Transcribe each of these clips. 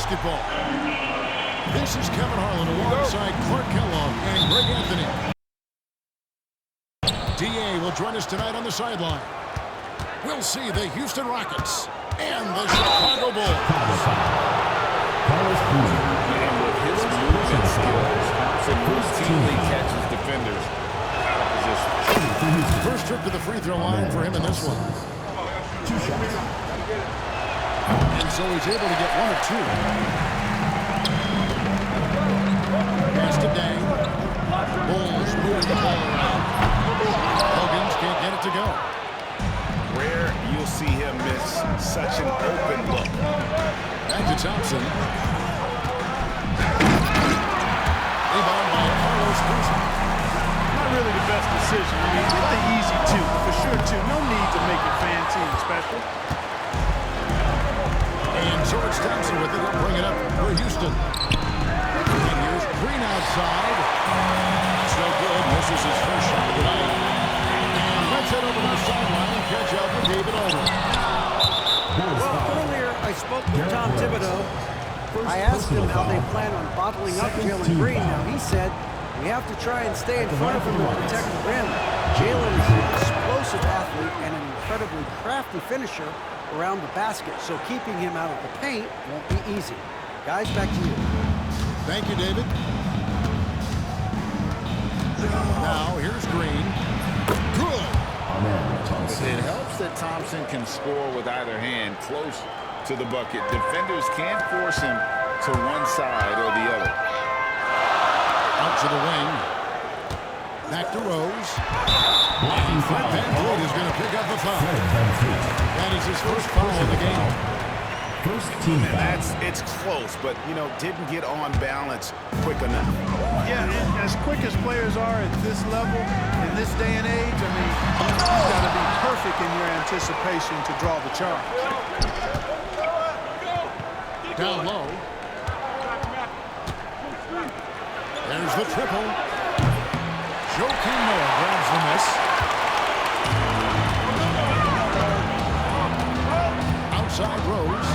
basketball. This is Kevin Harlan alongside Clark Kellogg and Greg Anthony. D.A. will join us tonight on the sideline. We'll see the Houston Rockets and the Chicago Bulls. And with his movement skills, Thompson routinely catches defenders out of position. First trip to the free throw line for him in this one. And so he's able to get one of two. Pass to Dang. Bulls moving the ball around. Hogan can't get it to go. Rare you'll see him miss such an open look. Back to Thompson. Rebound by Carlos Boozer. Not really the best decision. I mean, get the easy two, for sure two. No need to make it fancy and special. And George Thompson with it. He'll bring it up for Houston. And here's Green outside. It's no good. This is his first shot tonight. And let's head over to the sideline and catch up with David Aldridge. Well, earlier I spoke with Tom Thibodeau. I asked him how they plan on bottling up Jalen Green. Now, he said, we have to try and stay in front of him and protect the rim. Jalen is an explosive athlete and an incredibly crafty finisher around the basket, so keeping him out of the paint won't be easy. Guys, back to you. Thank you, David. Now, here's Green. Good. It helps that Thompson can score with either hand close to the bucket. Defenders can't force him to one side or the other. Out to the wing. Back to Rose. And Fred VanVleet is going to pick up the foul. That is his first foul of the game. First team foul. It's close, but, you know, didn't get on balance quick enough. Yeah, and as quick as players are at this level, in this day and age, I mean, you've got to be perfect in your anticipation to draw the charge. Down low. There's the triple. Joakim Noah grabs the miss. Outside Rose.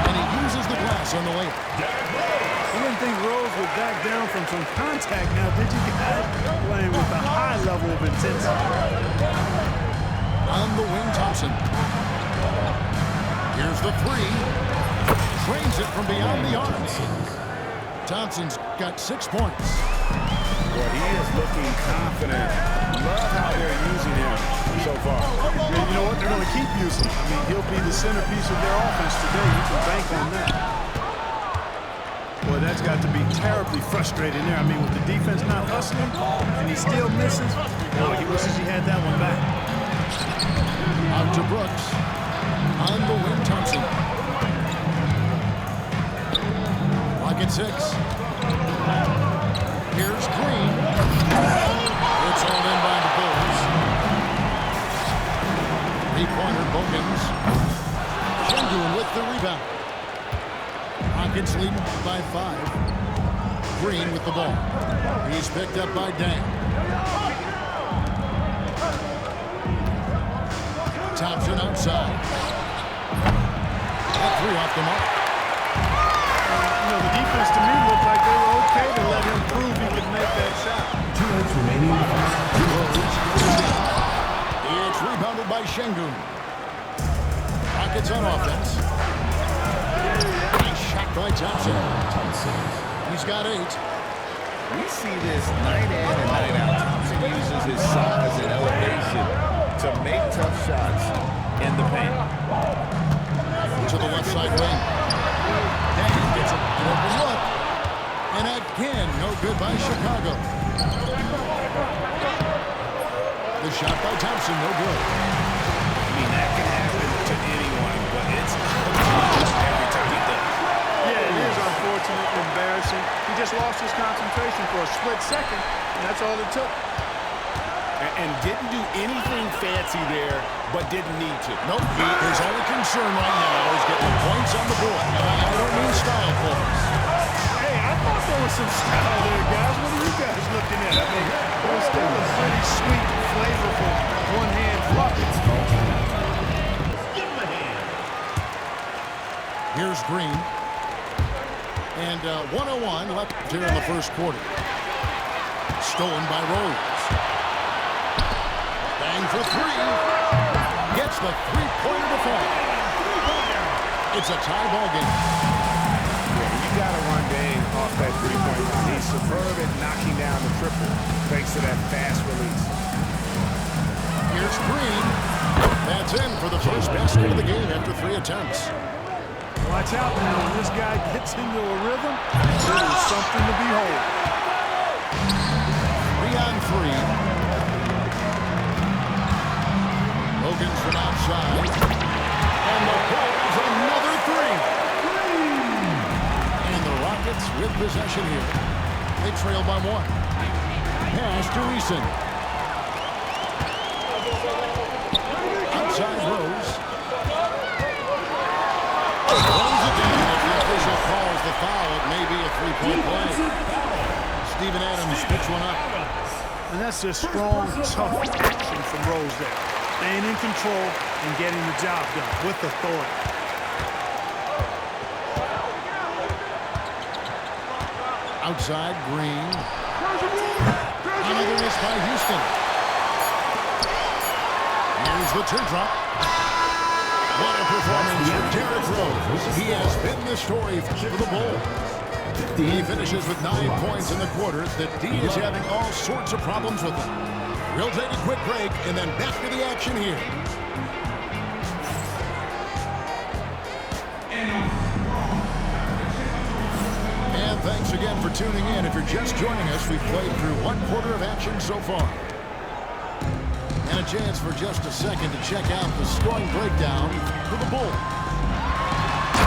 And he uses the glass on the layup. I didn't think Rose would back down from some contact now, did you guys? Playing with a high level of intensity. On the wing, Thompson. Here's the three. Trains it from beyond the arms. Thompson's got 6 points. Well, he is looking confident. Love how they're using him so far. And you know what? They're going to keep using him. I mean, he'll be the centerpiece of their offense today. You can bank on that. Boy, that's got to be terribly frustrating there. I mean, with the defense not hustling and he still misses, boy, he wishes he had that one back. Out to Brooks. On the wing, Thompson. Lock at 6. Here's Green. It's all in by the Bulls. 3-pointer Bogans. Şengün with the rebound. Rockets leading by 5. Green with the ball. He's picked up by Dang. Thompson outside. That 3 off the mark. You know, the defense to me looked like they were okay to let him prove he could make that shot. 2 minutes remaining. It's rebounded by Şengün. Rockets on offense. Nice shot by Thompson. He's got 8. We see this night in and night out. Thompson uses his size and elevation to make tough shots in the paint. To the left side wing. Dang gets an open look. And again, no good by Chicago. The shot by Thompson, no good. I mean, that can happen to anyone, but it's every time he does. Yeah, it is unfortunate and embarrassing. He just lost his concentration for a split second, and that's all it took. And didn't do anything fancy there, but didn't need to. Nope. His only concern right now is getting points on the board. I don't mean style points. Hey, I thought there was some style there, guys. What are you guys looking at? I mean, it was still a pretty sweet, flavorful one-hand flop. Here's Green. And 1:01 left here in the first quarter. Stolen by Rose. Bang for three. Gets the three-pointer to fall. It's a tie ball game. Yeah, you got to run Dame off that three-point line. He's superb at knocking down the triple thanks to that fast release. Here's Green. That's in for the first basket of the game after 3 attempts. Watch out now. When this guy gets into a rhythm, it is something to behold. 3-on-3. Hogan's from outside. And the Bulls another three. And the Rockets with possession here. They trail by 1. Pass to Eason. Outside Rose. Throws it down. If the official calls the foul, it may be a three-point play. Steven Adams picks one up. And that's just strong, tough action from Rose there. Staying in control and getting the job done with authority. Outside Green. Another miss by Houston. Here's the teardrop. What a performance from Derrick Rose. He has been the story for the Bulls. He finishes with 9 points in the quarter. The D is having all sorts of problems with him. We'll take a quick break and then back to the action here. And thanks again for tuning in. If you're just joining us, we've played through 1 quarter of action so far. And a chance for just a second to check out the scoring breakdown for the Bulls. Look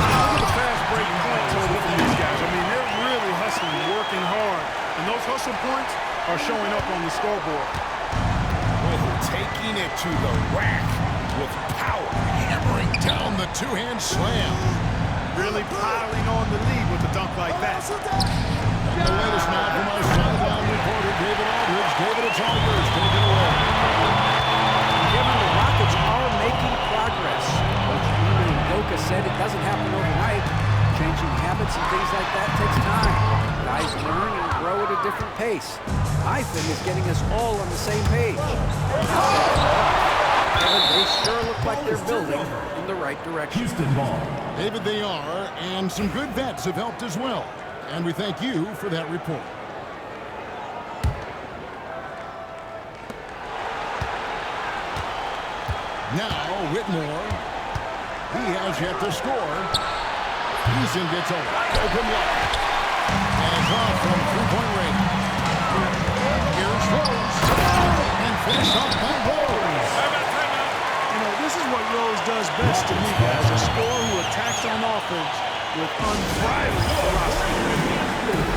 at the fast break point total from these guys. I mean, they're really hustling, working hard. And those hustle points are showing up on the scoreboard. Taking it to the rack with power. Hammering down the two-hand slam. Really piling on the lead with a dunk like that. And the latest now from our sideline reporter, David Aldridge. David, it's all yours. Take it away. Kevin, the Rockets are making progress. Coach Udoka said it doesn't happen overnight. Changing habits and things like that takes time. Guys learn and grow at a different pace. I think it's getting us all on the same page. Kevin, they sure look like they're building in the right direction. Houston ball. David, they are, and some good vets have helped as well. And we thank you for that report. Now, Whitmore. He has yet to score. Eason gets a wide open look. And it's off from three-point range. Here's Rose. And finished off by Rose. You know, this is what Rose does best to me, guys. A scorer who attacks on offense with unbridled ferocity.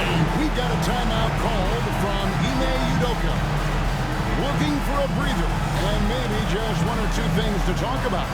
And we got a timeout called from Ime Udoka. Looking for a breather and maybe just 1 or 2 things to talk about.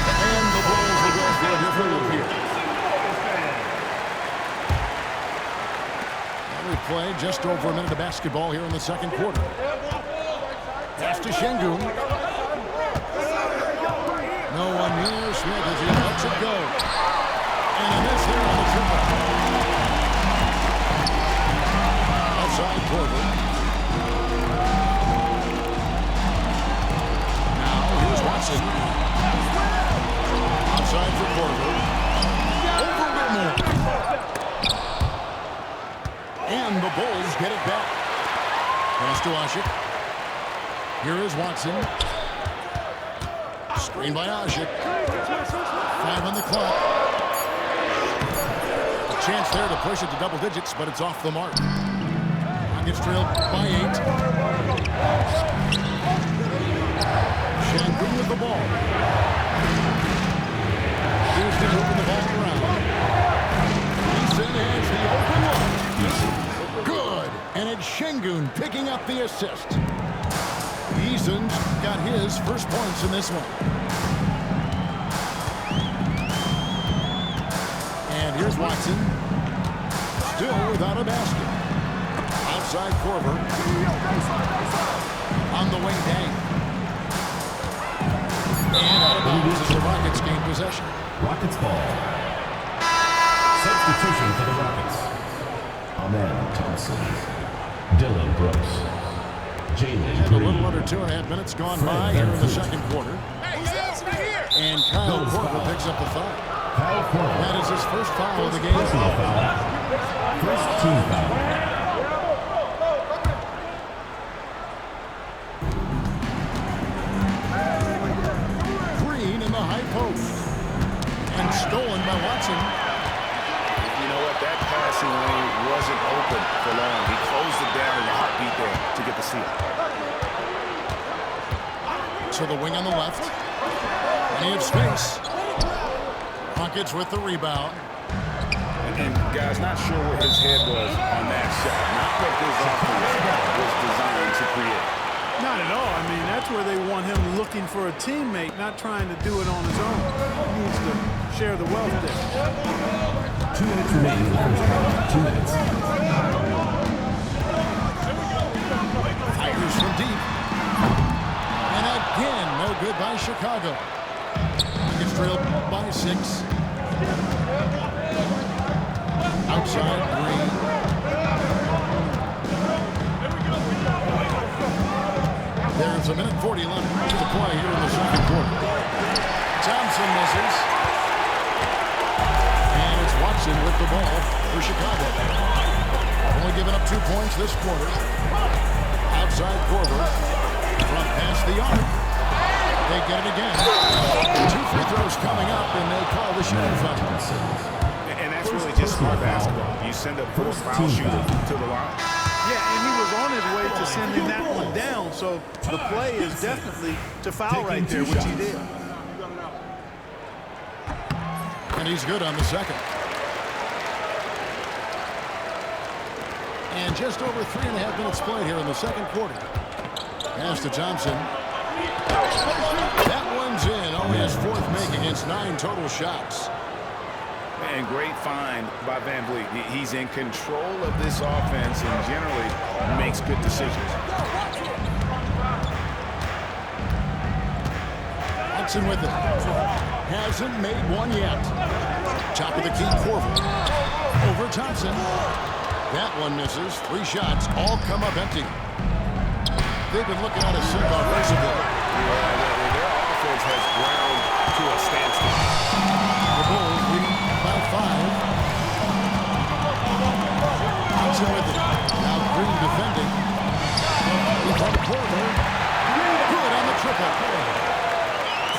And the Bulls will go for a different look here. And we play just over a minute of basketball here in the second quarter. Pass to Şengün. No one near Smith as he lets it go. And a miss here on the triple. Outside Corver. Now here's Watson. Outside for Corver. Over Whitmore. And the Bulls get it back. Pass to Ashik. Here is Watson. Screen by Ashik. 5 on the clock. A chance there to push it to double digits, but it's off the mark. Gets trailed by 8. Şengün with the ball. Houston moving the ball around. Eason has the open look. Good. And it's Şengün picking up the assist. Eason's got his first points in this one. And here's Watson. Still without a basket. Outside Corver. On the wing, Dang. And out of bounds as the Rockets gain possession. Rockets ball. Substitution for the Rockets. Amen Thompson. Dylan Brooks. Jalen And a little under 2.5 minutes gone by here in the second quarter. And Kyle Korver picks up the foul. That is his first foul of the game. First team foul. Green in the high post. And stolen by Watson. You know what? That passing lane wasn't open for long. He closed it down in a heartbeat there to get the steal. To the wing on the left. And he has space. Rockets with the rebound. And guys, not sure where his head was on that shot. Not what this offense was designed to create. Not at all. I mean, that's where they want him looking for a teammate, not trying to do it on his own. He needs to share the wealth there. 2 minutes remaining in the first half. 2 minutes. Fires from deep. And again, no good by Chicago. Gets trailed by 6. Outside, Green. There's a minute 40 left to play here in the second quarter. Thompson misses. And it's Watson with the ball for Chicago. Only giving up 2 points this quarter. Outside Korver. Front past the arc. They get it again. 2 free throws coming up, and they call the shooting foul. And that's really just smart basketball. You send a first foul shooter to the line. Yeah, and he was on his way to sending that one down, so the play is definitely to foul right there, which he did. And he's good on the second. And just over 3.5 minutes played here in the second quarter. Pass to Thompson. That one's in. Only his 4th make against 9 total shots. And great find by Van Vliet. He's in control of this offense and generally makes good decisions. Watson with it. Hasn't made one yet. Top of the key, Korver. Over Thompson. That one misses. 3 shots. All come up empty. They've been looking at a sink offensively. Their offense has ground to a standstill. The Bulls leading by 5. Thompson with it. Now Green defending. He's on Korver. Good on the triple.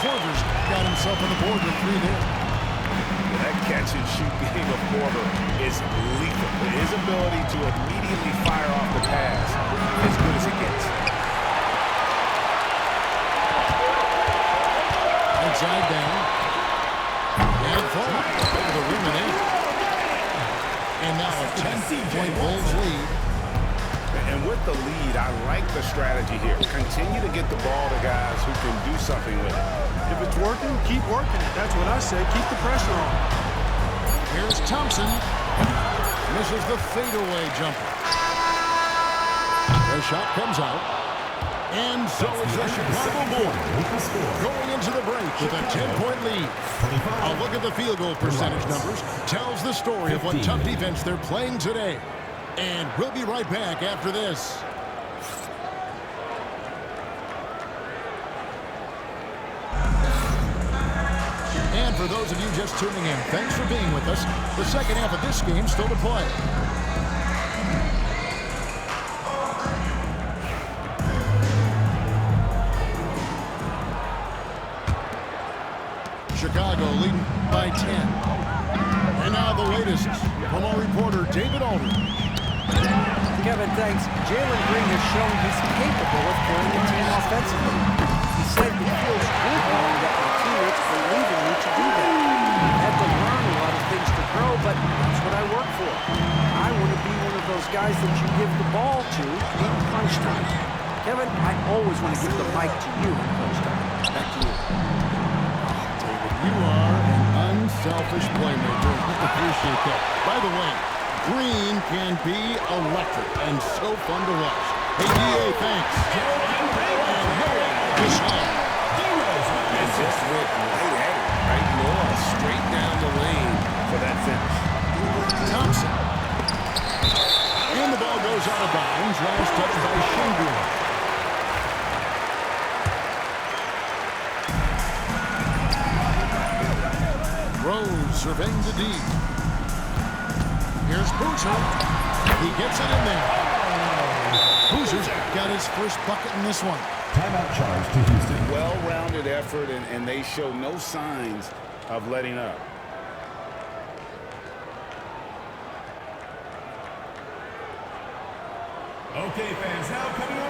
Korver's got himself on the board with 3 there. That catch-and-shoot game of Korver is lethal. His ability to immediately fire off the pass as good as it gets. Inside down. And forward. Over the rim and in. And now a 10-point Bulls lead. And with the lead, I like the strategy here. Continue to get the ball to guys who can do something with it. If it's working, keep working it. That's what I say. Keep the pressure on. Here's Thompson. Misses the fadeaway jumper. The shot comes out. And so it's the Chicago Bulls going into the break with a 10-point lead. A look at the field goal percentage numbers tells the story of what tough defense they're playing today. And we'll be right back after this. And for those of you just tuning in, thanks for being with us. The second half of this game still to play. Chicago leading by 10. And now the latest from our reporter, David Aldridge. Kevin, thanks. Jalen Green has shown he's capable of carrying the team offensively. He said he feels good knowing that my teammates believe in me to do that. I had to learn a lot of things to grow, but that's what I work for. I want to be one of those guys that you give the ball to in crunch time. Kevin, I always want to give the mic to you in crunch time. Back to you. You are an unselfish playmaker. I appreciate that. By the way, Green can be electric and so fun to watch. Hey, DA, thanks. And Noah, the slam. And just went right at it, right? Noah straight down the lane for that finish. Thompson. And the ball goes out of bounds. Last touch by Shingle. Rose surveying the D. Here's Boozer. He gets it in there. Boozer's got his first bucket in this one. Timeout charge to Houston. Well-rounded effort, and they show no signs of letting up. Okay, fans, now coming